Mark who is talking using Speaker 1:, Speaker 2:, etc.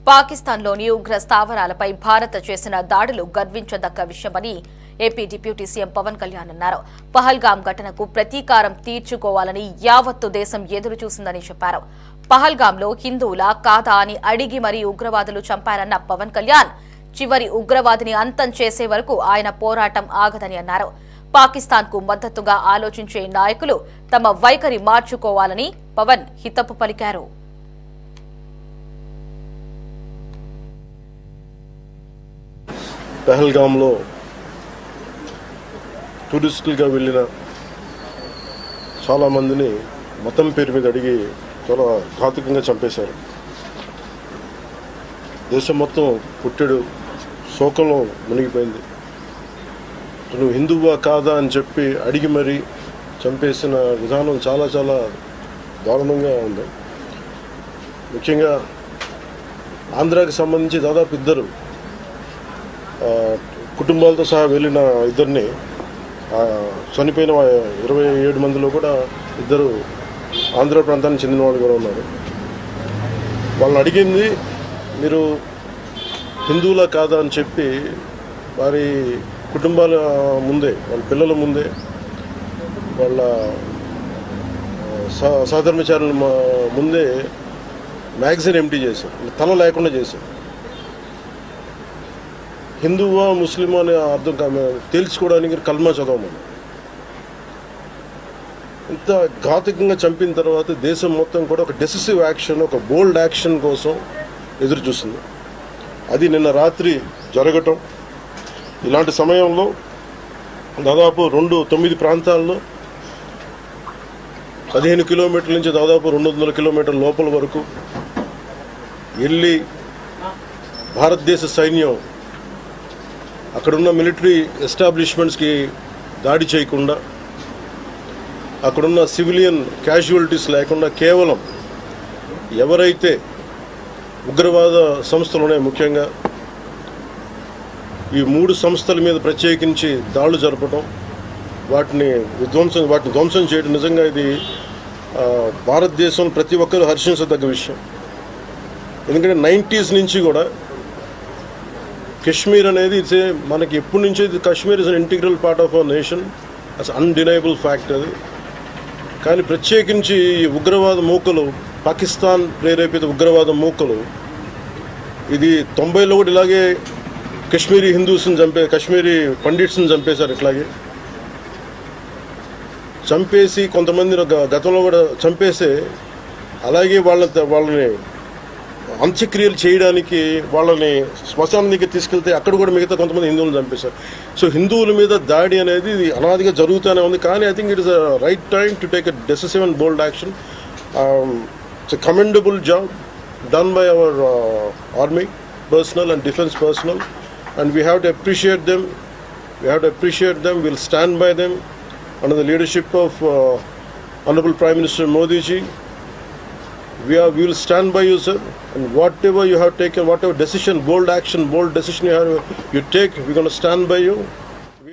Speaker 1: పాకిస్తాన్లోని ఉగ్ర స్థావరాలపై భారత్ చేసిన దాడులు గర్వించదగ్గ విషయమని AP deputy CM Pawan Kalyan అన్నారు. పహల్గాం ఘటనకు ప్రతీకారం తీర్చుకోవాలని యావత్తు దేశం ఎదురు చూసిందని చెప్పారు. పహల్గాంలో హిందువులా కాదా అని అడిగి మరీ ఉగ్రవాదులు చంపారన్న పవన్ కళ్యాణ్ చివరి ఉగ్రవాదిని అంతం చేసే వరకు ఆయన పోరాటం ఆగదని అన్నారు. పాకిస్తాన్కు మద్దతుగా ఆలోచించే నాయకులు తమ వైఖరి మార్చుకోవాలని పవన్ హితవు పలికారు.
Speaker 2: పహల్గాంలో టూరిస్టులుగా వెళ్ళిన చాలామందిని మతం పేరు మీద అడిగి చాలా ఘాతుకంగా చంపేశారు. దేశం మొత్తం పుట్టెడు శోకంలో మునిగిపోయింది. నువ్వు హిందువా కాదా అని చెప్పి అడిగి మరీ చంపేసిన విధానం చాలా చాలా దారుణంగా ఉంది. ముఖ్యంగా ఆంధ్రాకి సంబంధించి దాదాపు ఇద్దరు కుటుంబాలతో సహా వెళ్ళిన ఇద్దరిని చనిపోయిన 27 మందిలో కూడా ఇద్దరు ఆంధ్ర ప్రాంతానికి చెందిన వాళ్ళు కూడా ఉన్నారు. వాళ్ళని అడిగింది మీరు హిందువులా కాదా అని చెప్పి వారి కుటుంబాల ముందే, వాళ్ళ పిల్లల ముందే, వాళ్ళ సహధర్మచారుల ముందే మ్యాగజైన్ ఎంటీ చేశారు, తల లేకుండా చేశారు. హిందువా ముస్లిమా అనే అర్థం తేల్చుకోవడానికి కల్మా చదవమని. ఇంత ఘాతుకంగా చంపిన తర్వాత దేశం మొత్తం కూడా ఒక డెసిసివ్ యాక్షన్, ఒక బోల్డ్ యాక్షన్ కోసం ఎదురు చూస్తుంది. అది నిన్న రాత్రి జరగటం. ఇలాంటి సమయంలో దాదాపు 9 ప్రాంతాల్లో 15 కిలోమీటర్ల నుంచి దాదాపు 200 కిలోమీటర్ల లోపల వరకు వెళ్ళి భారతదేశ సైన్యం అక్కడున్న మిలిటరీ ఎస్టాబ్లిష్మెంట్స్కి దాడి చేయకుండా, అక్కడున్న సివిలియన్ క్యాజువాలిటీస్ లేకుండా కేవలం ఎవరైతే ఉగ్రవాద సంస్థలు ఉన్నాయో, ముఖ్యంగా ఈ 3 సంస్థల మీద ప్రత్యేకించి దాడులు జరపడం, వాటిని ధ్వంసం చేయడం నిజంగా ఇది భారతదేశం ప్రతి ఒక్కరూ హర్షించదగ్గ విషయం. ఎందుకంటే 90s నుంచి కూడా కశ్మీర్ అనేది మనకి ఎప్పటి నుంచో Kashmir is an integral part of our nation, as undeniable fact అది. కానీ ప్రత్యేకించి ఈ ఉగ్రవాద మూకలు, పాకిస్తాన్ ప్రేరేపిత ఉగ్రవాద మూకలు, ఇది 90లో కూడా ఇలాగే కశ్మీరీ హిందూస్ని కశ్మీరీ పండిట్స్ని చంపేశారు. ఇట్లాగే చంపేసి కొంతమంది గతంలో కూడా చంపేసే, అలాగే వాళ్ళని అంత్యక్రియలు చేయడానికి వాళ్ళని శ్మశానం దగ్గర తీసుకెళ్తే అక్కడ కూడా మిగతా కొంతమంది హిందువులను చంపేశారు. సో హిందువుల మీద దాడి అనేది ఇది అనాదిగా జరుగుతూనే ఉంది. కానీ I think it is a right time to take a decisive and bold action. It's a commendable job done by our army personnel and defense personnel, and we have to appreciate them. We'll stand by them under the leadership of Honorable Prime Minister Modi ji. We will stand by you, sir, and whatever you have taken, whatever decision, bold action, bold decision you take, we're going to stand by you.